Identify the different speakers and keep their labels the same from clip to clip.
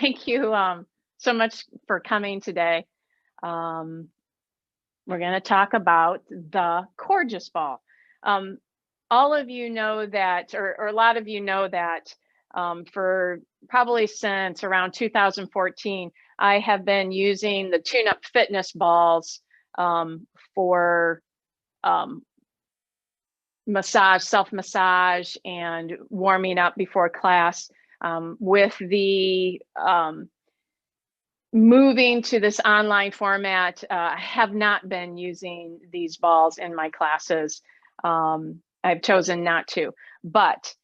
Speaker 1: Thank you so much for coming today. Um, we're going to talk about the Coregeous Ball. Um, all of you know that, or a lot of you know that for probably since around 2014, I have been using the tune-up fitness balls for um, massage, self-massage, and warming up before class with the moving to this online format. I have not been using these balls in my classes. I've chosen not to, but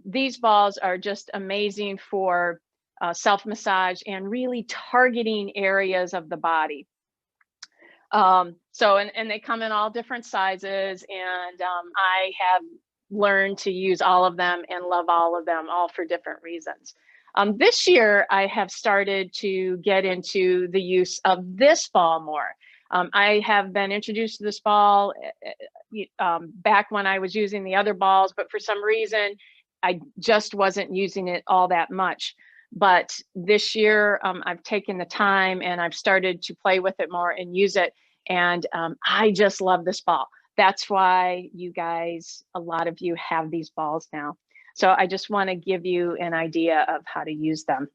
Speaker 1: these balls are just amazing for self-massage and really targeting areas of the body. And they come in all different sizes, and I have learned to use all of them and love all of them, all for different reasons. This year, I have started to get into the use of this ball more. I have been introduced to this ball back when I was using the other balls, but for some reason, I just wasn't using it all that much. But this year, I've taken the time and I've started to play with it more and use it. And I just love this ball. That's why you guys, a lot of you have these balls now. So I just want to give you an idea of how to use them.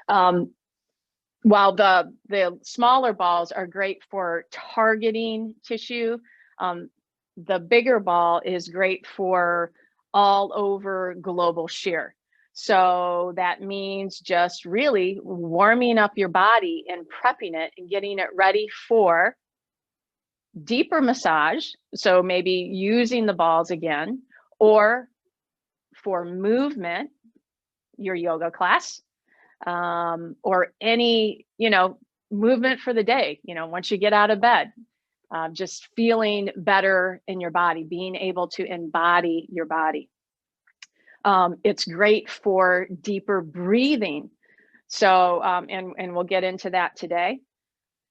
Speaker 1: While the smaller balls are great for targeting tissue, the bigger ball is great for all over global shear. So that means just really warming up your body and prepping it and getting it ready for deeper massage. So maybe using the balls again, or for movement, your yoga class, or any, movement for the day, once you get out of bed, just feeling better in your body, being able to embody your body. It's great for deeper breathing. So, and we'll get into that today.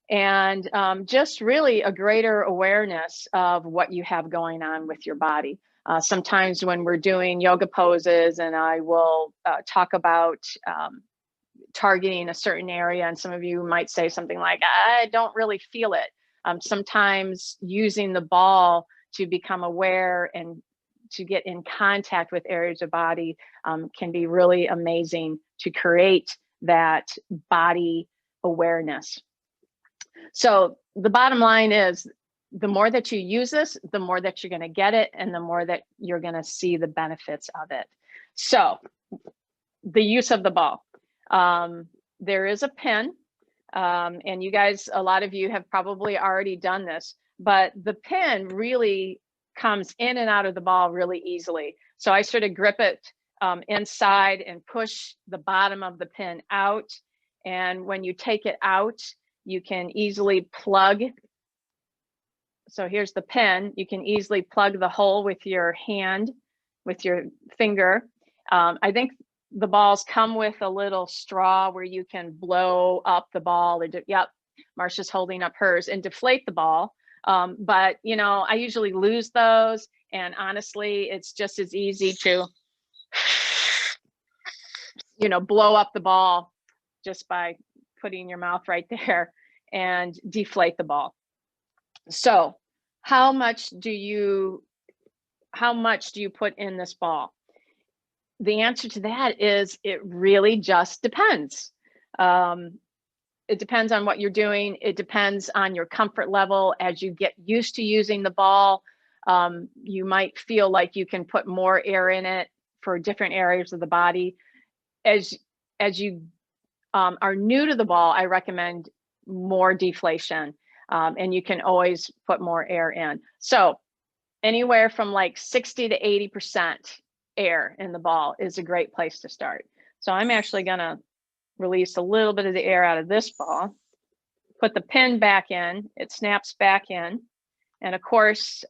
Speaker 1: And just really a greater awareness of what you have going on with your body. Sometimes when we're doing yoga poses, and I will talk about targeting a certain area, and some of you might say something like, I don't really feel it. Sometimes using the ball to become aware and to get in contact with areas of body can be really amazing to create that body awareness. So the bottom line is, the more that you use this, the more that you're going to get it, and the more that you're going to see the benefits of it. So the use of the ball. There is a pin, and you guys, a lot of you have probably already done this, but the pin really comes in and out of the ball really easily. So I sort of grip it inside and push the bottom of the pin out. And when you take it out, you can easily plug. So here's the pin. You can easily plug the hole with your hand, with your finger. I think the balls come with a little straw where you can blow up the ball. Yep, Marsha's holding up hers, and deflate the ball. But, I usually lose those. And honestly, it's just as easy to, blow up the ball just by putting your mouth right there and deflate the ball. So how much do you put in this ball? The answer to that is, it really just depends. It depends on what you're doing. It depends on your comfort level. As you get used to using the ball, you might feel like you can put more air in it for different areas of the body. As you are new to the ball, I recommend more deflation, and you can always put more air in. So anywhere from like 60 to 80% air in the ball is a great place to start. So I'm actually going to release a little bit of the air out of this ball, put the pin back in, it snaps back in. And of course,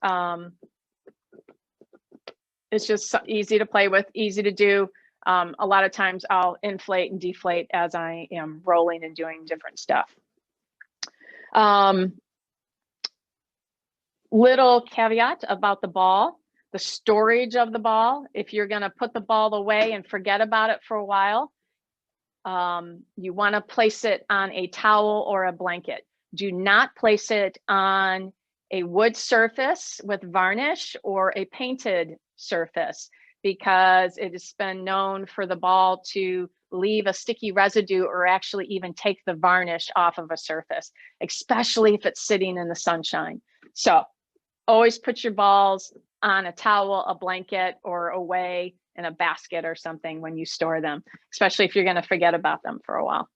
Speaker 1: it's just easy to play with, easy to do. A lot of times I'll inflate and deflate as I am rolling and doing different stuff. Little caveat about the ball, the storage of the ball. If you're going to put the ball away and forget about it for a while, You want to place it on a towel or a blanket. Do not place it on a wood surface with varnish or a painted surface, because it has been known for the ball to leave a sticky residue or actually even take the varnish off of a surface, especially if it's sitting in the sunshine. So always put your balls on a towel, a blanket, or away in a basket or something when you store them, especially if you're going to forget about them for a while.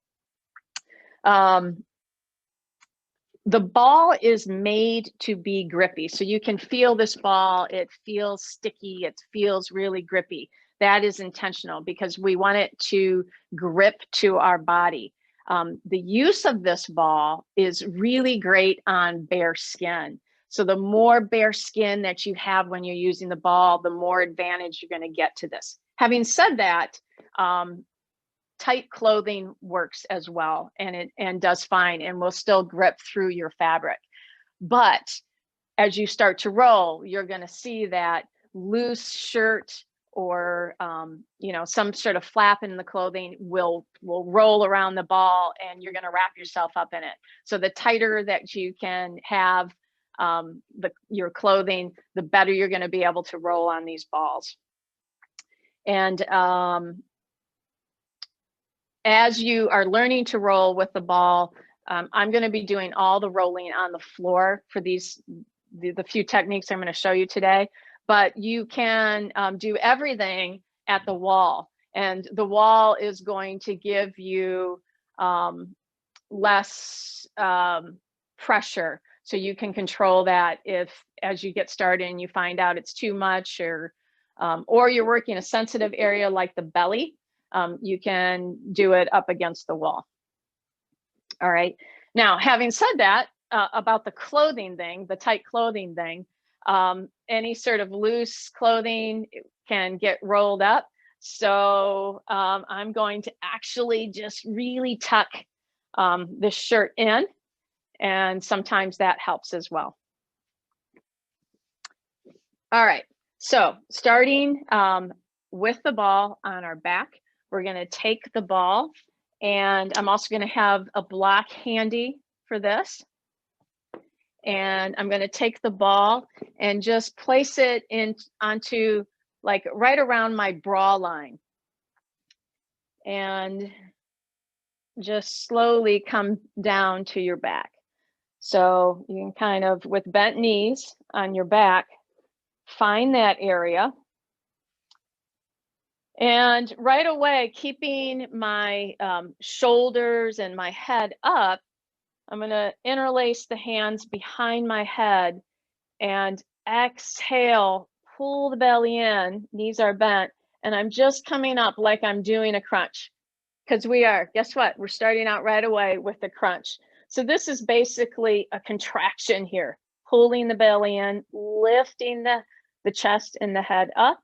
Speaker 1: The ball is made to be grippy. So you can feel this ball. It feels sticky. It feels really grippy. That is intentional because we want it to grip to our body. The use of this ball is really great on bare skin. So the more bare skin that you have when you're using the ball, the more advantage you're going to get to this. Having said that, tight clothing works as well, and does fine, and will still grip through your fabric. But as you start to roll, you're going to see that loose shirt or some sort of flap in the clothing will roll around the ball, and you're going to wrap yourself up in it. So the tighter that you can have your clothing, the better you're going to be able to roll on these balls. And as you are learning to roll with the ball, I'm going to be doing all the rolling on the floor for the few techniques I'm going to show you today. But you can do everything at the wall, and the wall is going to give you less pressure, so you can control that if, as you get started and you find out it's too much, or you're working a sensitive area like the belly. You can do it up against the wall. All right. Now, having said that, about the clothing thing, the tight clothing thing, any sort of loose clothing can get rolled up. So I'm going to actually just really tuck this shirt in, and sometimes that helps as well. All right. So starting with the ball on our back, we're going to take the ball, and I'm also going to have a block handy for this. And I'm going to take the ball and just place it onto like right around my bra line, and just slowly come down to your back. So you can kind of, with bent knees on your back, find that area. And right away, keeping my shoulders and my head up, I'm going to interlace the hands behind my head and exhale, pull the belly in, knees are bent, and I'm just coming up like I'm doing a crunch, because guess what? We're starting out right away with the crunch. So this is basically a contraction here, pulling the belly in, lifting the chest and the head up.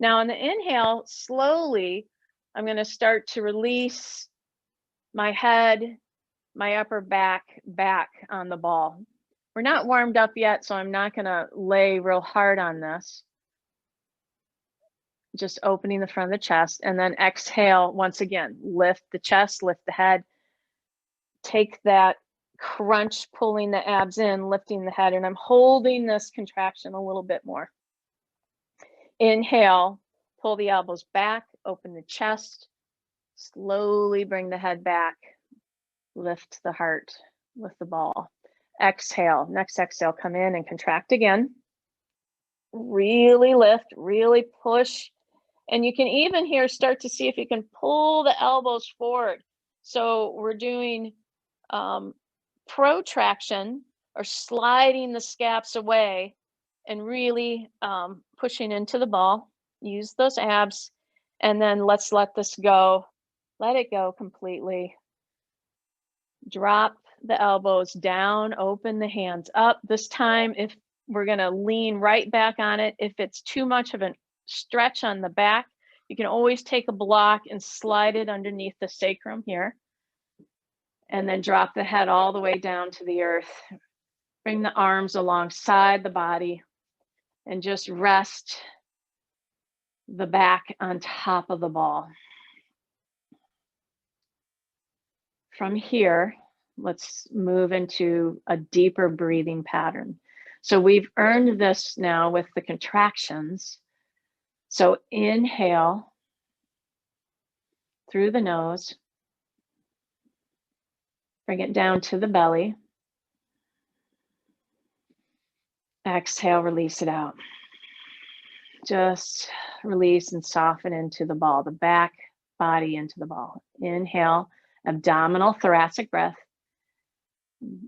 Speaker 1: Now on the inhale, slowly, I'm going to start to release my head, my upper back on the ball. We're not warmed up yet, so I'm not going to lay real hard on this. Just opening the front of the chest, and then exhale once again. Lift the chest, lift the head. Take that crunch, pulling the abs in, lifting the head, and I'm holding this contraction a little bit more. Inhale, pull the elbows back, open the chest, slowly bring the head back, lift the heart with the ball. Exhale, next exhale, come in and contract again. Really lift, really push. And you can even here start to see if you can pull the elbows forward. So we're doing protraction, or sliding the scaps away and really pushing into the ball. Use those abs, and then let's let this go. Let it go completely. Drop the elbows down, open the hands up. This time, if we're going to lean right back on it, if it's too much of a stretch on the back, you can always take a block and slide it underneath the sacrum here, and then drop the head all the way down to the earth. Bring the arms alongside the body, and just rest the back on top of the ball. From here, let's move into a deeper breathing pattern. So we've earned this now with the contractions. So inhale through the nose, bring it down to the belly. Exhale, release it out. Just release and soften into the ball, the back body into the ball. Inhale, abdominal thoracic breath.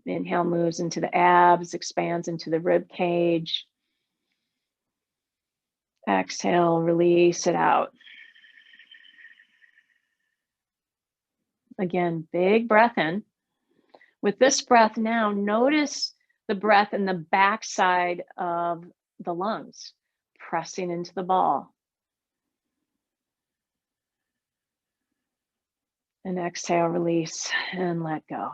Speaker 1: Inhale moves into the abs, expands into the rib cage. Exhale, release it out. Again, big breath in. With this breath now, notice the breath in the backside of the lungs, pressing into the ball. And exhale, release, and let go.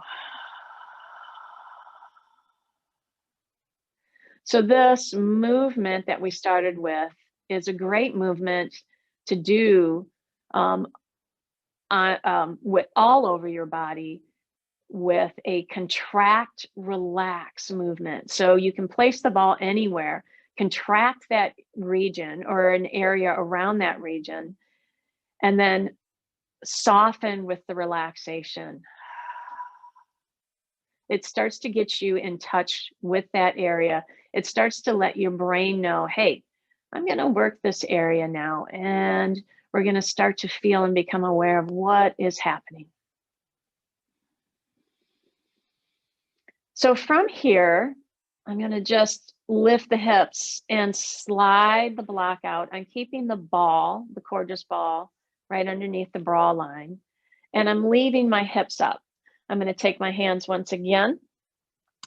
Speaker 1: So this movement that we started with is a great movement to do with all over your body with a contract, relax movement. So you can place the ball anywhere, contract that region or an area around that region, and then soften with the relaxation. It starts to get you in touch with that area. It starts to let your brain know, hey, I'm going to work this area now, and we're going to start to feel and become aware of what is happening. So from here, I'm going to just lift the hips and slide the block out. I'm keeping the ball, the Coregeous ball, right underneath the bra line, and I'm leaving my hips up. I'm going to take my hands once again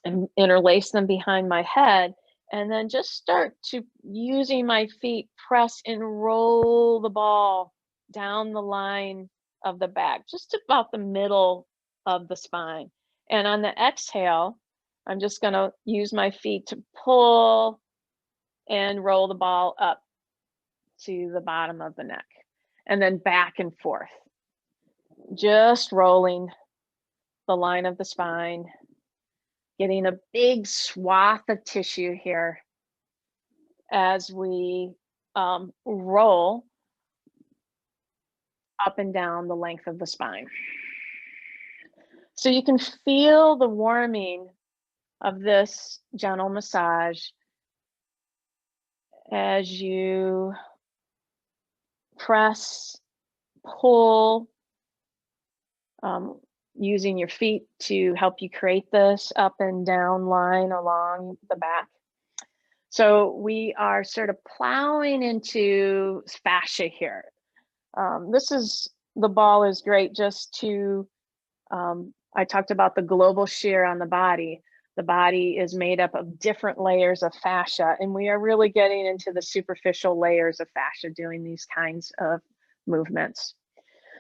Speaker 1: and interlace them behind my head, and then just start to, using my feet, press and roll the ball down the line of the back, just about the middle of the spine. And on the exhale, I'm just going to use my feet to pull and roll the ball up to the bottom of the neck, and then back and forth, just rolling the line of the spine, getting a big swath of tissue here as we roll up and down the length of the spine. So you can feel the warming of this gentle massage as you press, pull, using your feet to help you create this up and down line along the back. So we are sort of plowing into fascia here. The ball is great just to, I talked about the global shear on the body. The body is made up of different layers of fascia, and we are really getting into the superficial layers of fascia doing these kinds of movements.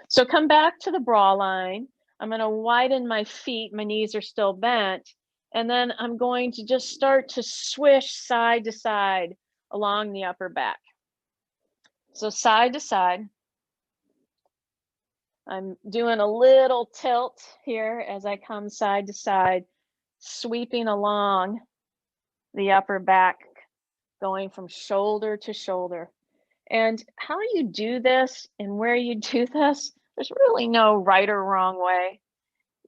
Speaker 1: So come back to the bra line. I'm going to widen my feet. My knees are still bent. And then I'm going to just start to swish side to side along the upper back. So side to side. I'm doing a little tilt here as I come side to side, sweeping along the upper back, going from shoulder to shoulder. And how you do this and where you do this, there's really no right or wrong way.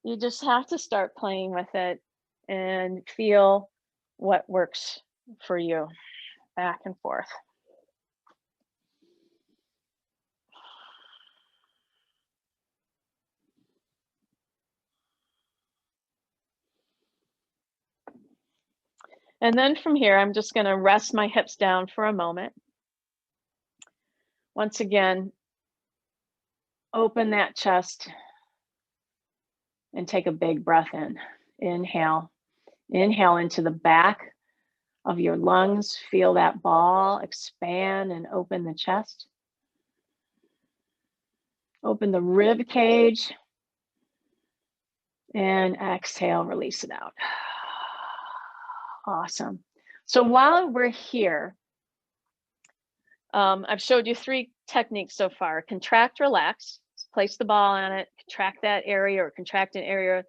Speaker 1: You just have to start playing with it and feel what works for you, back and forth. And then from here, I'm just going to rest my hips down for a moment. Once again, open that chest and take a big breath in. Inhale. Inhale into the back of your lungs. Feel that ball expand and open the chest. Open the rib cage. And exhale, release it out. Awesome. So while we're here, I've showed you 3 techniques so far: contract, relax, place the ball on it, contract that area or contract an area,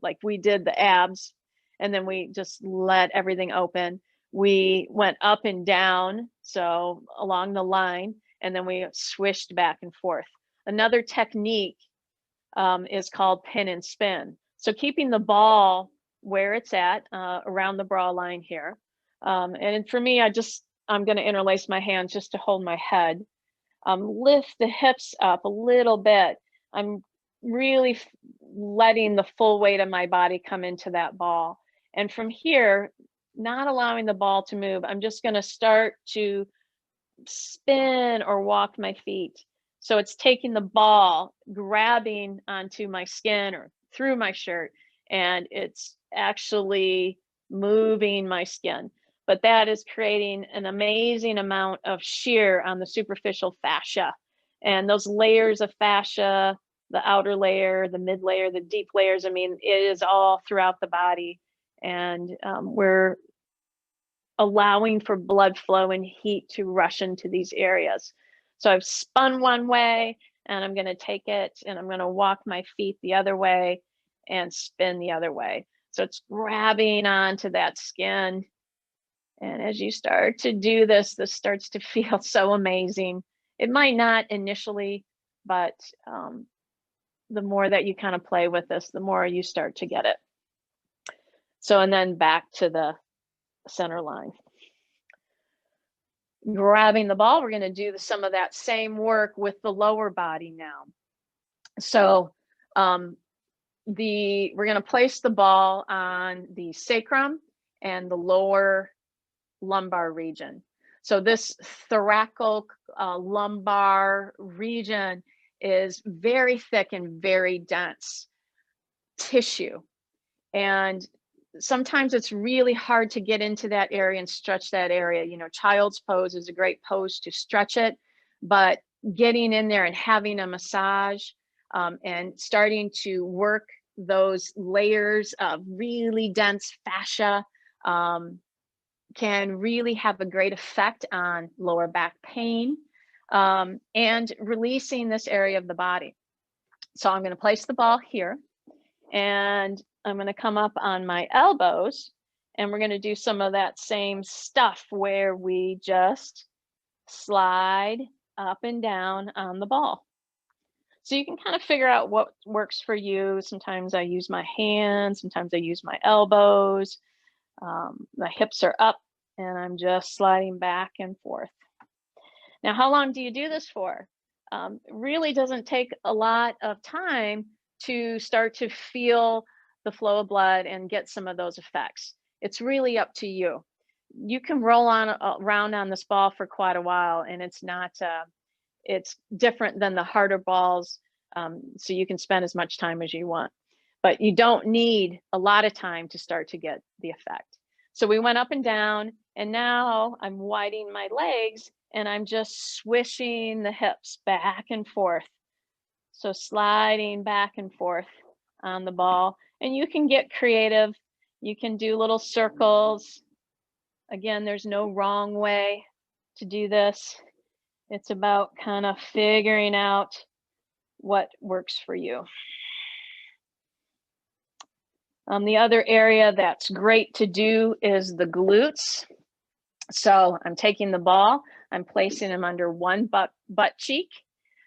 Speaker 1: like we did the abs, and then we just let everything open. We went up and down, so along the line, and then we swished back and forth. Another technique is called pin and spin. So keeping the ball where it's at, around the bra line here. And for me, I'm going to interlace my hands just to hold my head. Lift the hips up a little bit. I'm really letting the full weight of my body come into that ball. And from here, not allowing the ball to move, I'm just going to start to spin or walk my feet. So it's taking the ball, grabbing onto my skin or through my shirt, and it's actually moving my skin. But that is creating an amazing amount of shear on the superficial fascia. And those layers of fascia, the outer layer, the mid layer, the deep layers, I mean, it is all throughout the body. And we're allowing for blood flow and heat to rush into these areas. So I've spun one way, and I'm going to take it and I'm going to walk my feet the other way and spin the other way. So it's grabbing onto that skin. And as you start to do this, this starts to feel so amazing. It might not initially, but the more that you kind of play with this, the more you start to get it. So, and then back to the center line. Grabbing the ball, we're going to do some of that same work with the lower body now. So we're going to place the ball on the sacrum and the lower lumbar region. So this thoracic lumbar region is very thick and very dense tissue. And sometimes it's really hard to get into that area and stretch that area. You know, child's pose is a great pose to stretch it, but getting in there and having a massage and starting to work those layers of really dense fascia can really have a great effect on lower back pain and releasing this area of the body. So I'm going to place the ball here, and I'm going to come up on my elbows, and we're going to do some of that same stuff where we just slide up and down on the ball. So you can kind of figure out what works for you. Sometimes I use my hands, sometimes I use my elbows. My hips are up, and I'm just sliding back and forth. Now, how long do you do this for? It really doesn't take a lot of time to start to feel the flow of blood and get some of those effects. It's really up to you. You can roll on around on this ball for quite a while, and it's not, it's different than the harder balls, so you can spend as much time as you want. But you don't need a lot of time to start to get the effect. So we went up and down, and now I'm widening my legs, and I'm just swishing the hips back and forth. So sliding back and forth on the ball. And you can get creative. You can do little circles. Again, there's no wrong way to do this. It's about kind of figuring out what works for you. The other area that's great to do is the glutes. So I'm taking the ball, I'm placing them under one butt cheek,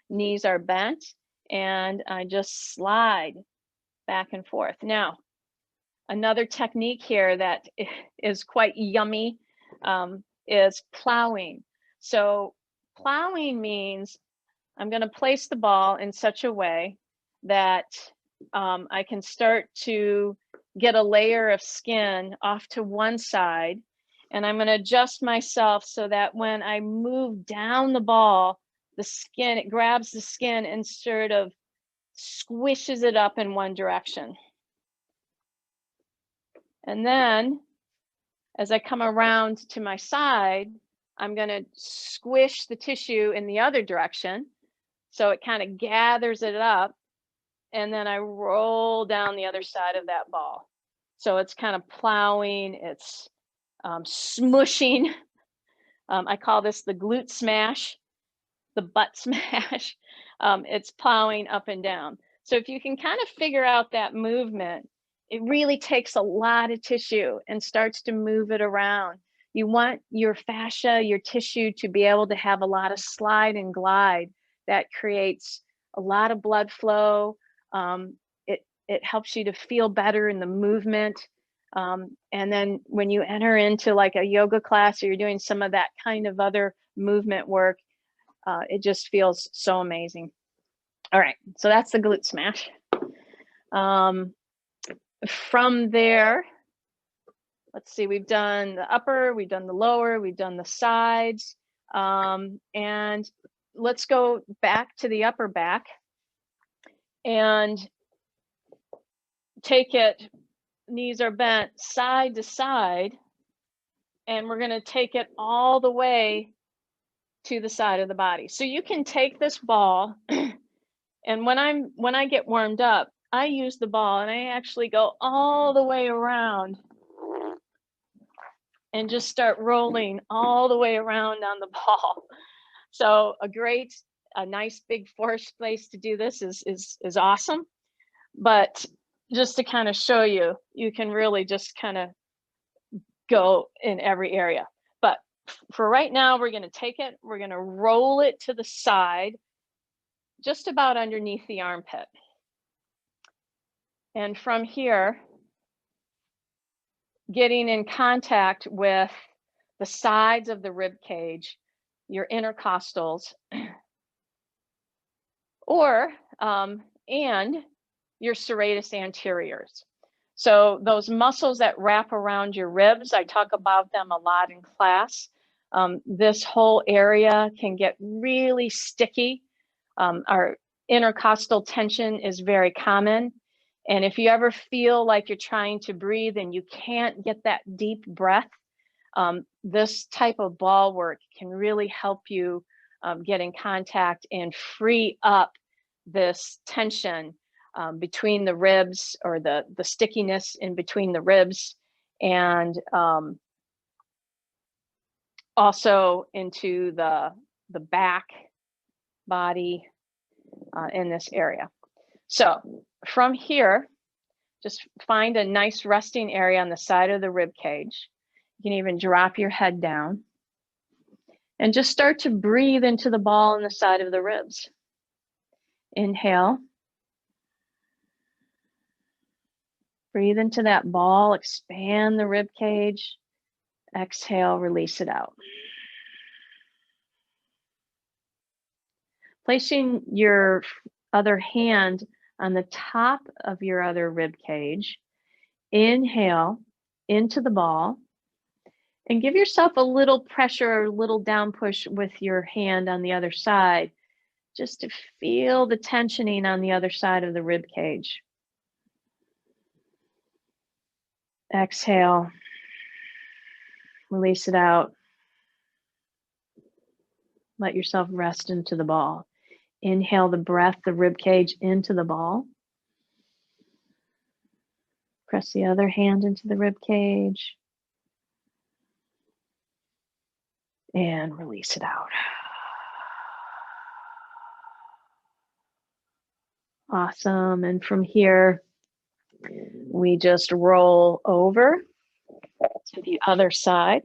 Speaker 1: knees are bent, and I just slide back and forth. Now, another technique here that is quite yummy is plowing. So plowing means I'm going to place the ball in such a way that I can start to get a layer of skin off to one side, and I'm going to adjust myself so that when I move down the ball, the skin, it grabs the skin and sort of squishes it up in one direction. And then as I come around to my side, I'm going to squish the tissue in the other direction. So it kind of gathers it up, and then I roll down the other side of that ball. So it's kind of plowing, it's smushing. I call this the glute smash, the butt smash. It's plowing up and down. So if you can kind of figure out that movement, it really takes a lot of tissue and starts to move it around. You want your fascia, your tissue, to be able to have a lot of slide and glide. That creates a lot of blood flow. It helps you to feel better in the movement. And then when you enter into like a yoga class or you're doing some of that kind of other movement work, it just feels so amazing. All right, so that's the glute smash. From there, let's see, we've done the upper, we've done the lower, we've done the sides. And let's go back to the upper back and take it, knees are bent side to side, and we're gonna take it all the way to the side of the body. So you can take this ball, and when I get warmed up, I use the ball and I actually go all the way around and just start rolling all the way around on the ball. So a nice big forest place to do this is awesome. But just to kind of show you, you can really just kind of go in every area. But for right now, we're going to take it, we're going to roll it to the side, just about underneath the armpit. And from here, getting in contact with the sides of the rib cage, your intercostals, or and your serratus anteriors. So those muscles that wrap around your ribs, I talk about them a lot in class. This whole area can get really sticky. Our intercostal tension is very common. And if you ever feel like you're trying to breathe and you can't get that deep breath, this type of ball work can really help you get in contact and free up this tension between the ribs, or the stickiness in between the ribs, and also into the back body in this area. So from here, just find a nice resting area on the side of the rib cage. You can even drop your head down and just start to breathe into the ball on the side of the ribs. Inhale. Breathe into that ball, expand the rib cage. Exhale, release it out. Placing your other hand on the top of your other rib cage. Inhale into the ball and give yourself a little pressure or a little down push with your hand on the other side, just to feel the tensioning on the other side of the rib cage. Exhale, release it out. Let yourself rest into the ball. Inhale the breath, the rib cage into the ball. Press the other hand into the rib cage. And release it out. Awesome. And from here, we just roll over to the other side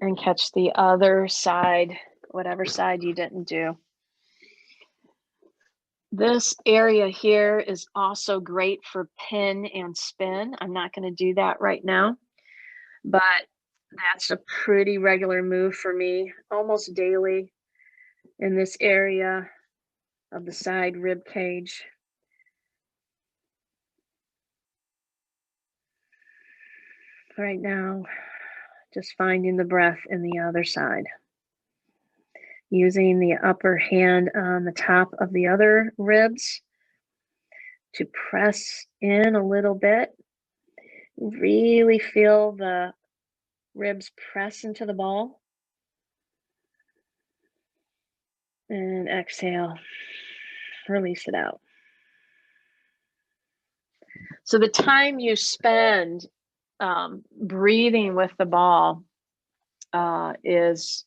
Speaker 1: and catch the other side, whatever side you didn't do. This area here is also great for pin and spin. I'm not going to do that right now, but that's a pretty regular move for me, almost daily, in this area of the side rib cage. Right now, just finding the breath in the other side. Using the upper hand on the top of the other ribs to press in a little bit. Really feel the ribs press into the ball. And exhale, release it out. So the time you spend breathing with the ball is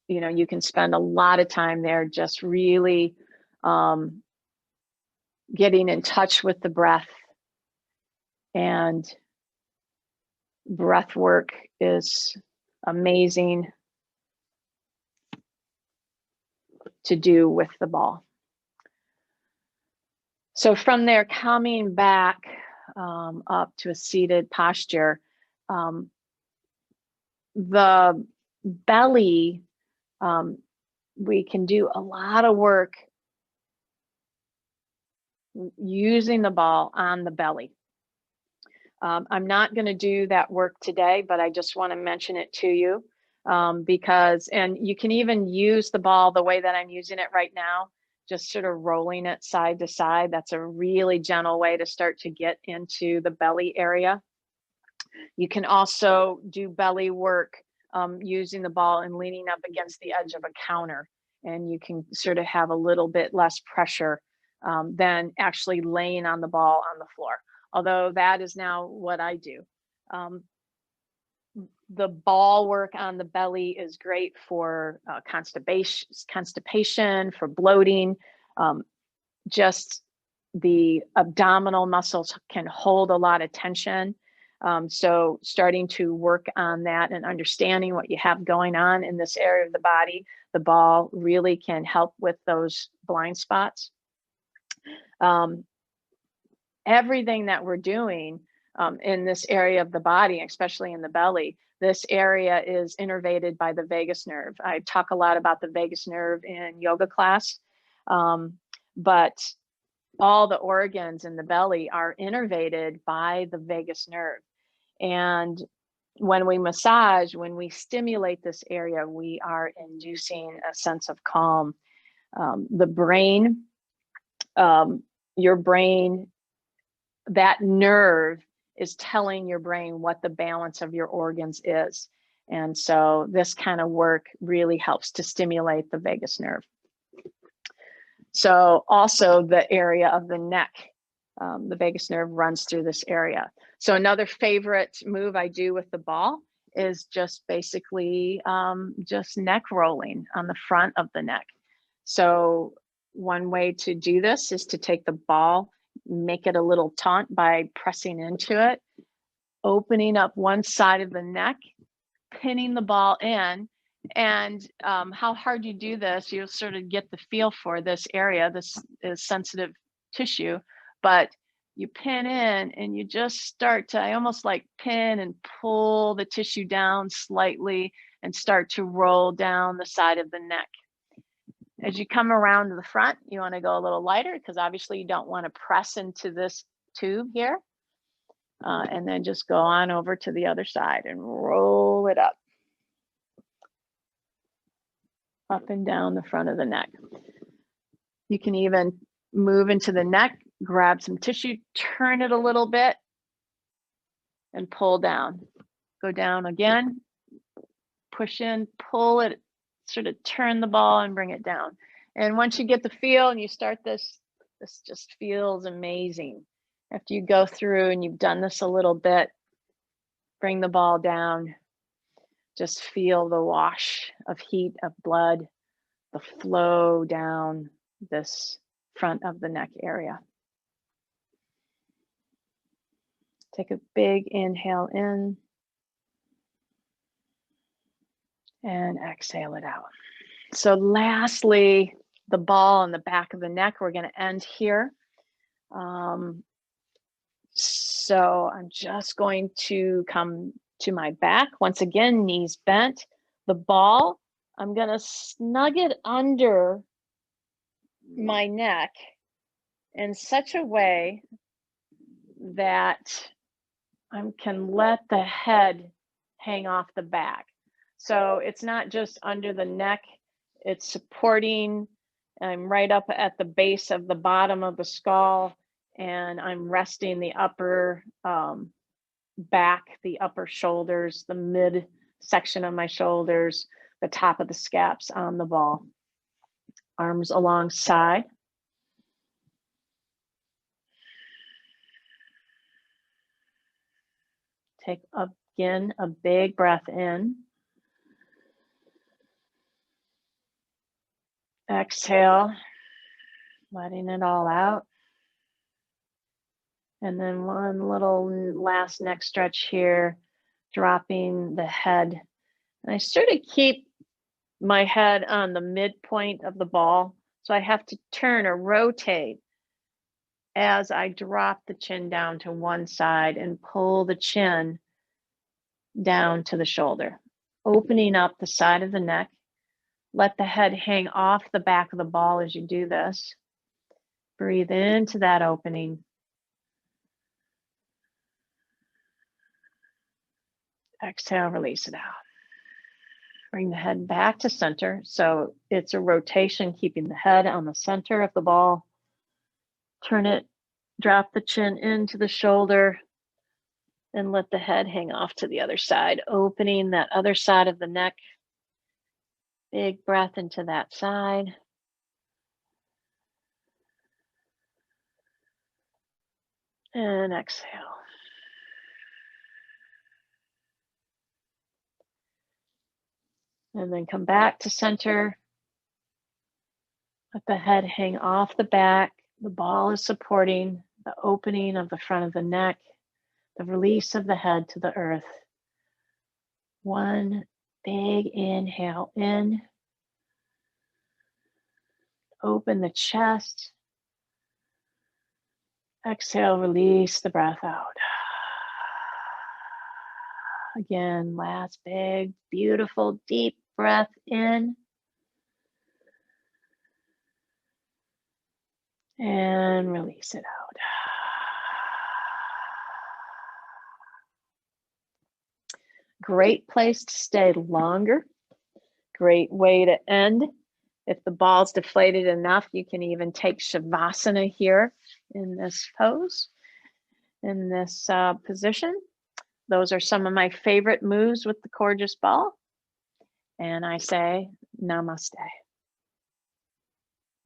Speaker 1: you know, you can spend a lot of time there just really getting in touch with the breath. And breath work is amazing to do with the ball. So from there, coming back up to a seated posture, the belly, we can do a lot of work using the ball on the belly. I'm not going to do that work today, but I just want to mention it to you because, and you can even use the ball the way that I'm using it right now, just sort of rolling it side to side. That's a really gentle way to start to get into the belly area. You can also do belly work using the ball and leaning up against the edge of a counter, and you can sort of have a little bit less pressure than actually laying on the ball on the floor. Although that is now what I do. The ball work on the belly is great for constipation, for bloating. Just the abdominal muscles can hold a lot of tension. So starting to work on that and understanding what you have going on in this area of the body, the ball really can help with those blind spots. Everything that we're doing in this area of the body, especially in the belly, this area is innervated by the vagus nerve. I talk a lot about the vagus nerve in yoga class, but all the organs in the belly are innervated by the vagus nerve. And when we massage, when we stimulate this area, we are inducing a sense of calm. The brain, your brain, that nerve is telling your brain what the balance of your organs is. And so this kind of work really helps to stimulate the vagus nerve. So also the area of the neck, the vagus nerve runs through this area. So another favorite move I do with the ball is just basically just neck rolling on the front of the neck. So one way to do this is to take the ball, make it a little taunt by pressing into it, opening up one side of the neck, pinning the ball in. And how hard you do this, you'll sort of get the feel for this area. This is sensitive tissue, but you pin in and you just start to, I almost like pin and pull the tissue down slightly and start to roll down the side of the neck. As you come around to the front, you want to go a little lighter because obviously you don't want to press into this tube here. And then just go on over to the other side and roll it up and down the front of the neck. You can even move into the neck, grab some tissue, turn it a little bit, and pull down. Go down again, push in, pull it, sort of turn the ball and bring it down. And once you get the feel and you start this, this just feels amazing. After you go through and you've done this a little bit, bring the ball down, just feel the wash of heat, of blood, the flow down this front of the neck area. Take a big inhale in and exhale it out. So lastly, the ball on the back of the neck, we're going to end here. So I'm just going to come to my back. Once again, knees bent. The ball, I'm going to snug it under my neck in such a way that I can let the head hang off the back. So it's not just under the neck, it's supporting. I'm right up at the base of the bottom of the skull, and I'm resting the upper back, the upper shoulders, the mid section of my shoulders, the top of the scaps on the ball. Arms alongside. Take again a big breath in. Exhale, letting it all out. And then one little last neck stretch here, dropping the head. And I sort of keep my head on the midpoint of the ball. So I have to turn or rotate as I drop the chin down to one side and pull the chin down to the shoulder, opening up the side of the neck. Let the head hang off the back of the ball as you do this. Breathe into that opening. Exhale, release it out. Bring the head back to center. So it's a rotation, keeping the head on the center of the ball. Turn it, drop the chin into the shoulder, and let the head hang off to the other side, opening that other side of the neck. Big breath into that side. And exhale. And then come back to center. Let the head hang off the back. The ball is supporting the opening of the front of the neck, the release of the head to the earth. One big inhale in. Open the chest. Exhale, release the breath out. Again, last big, beautiful, deep breath in. And release it out. Great place to stay longer. Great way to end. If the ball's deflated enough, you can even take Shavasana here in this pose, in this position. Those are some of my favorite moves with the Coregeous Ball. And I say, namaste.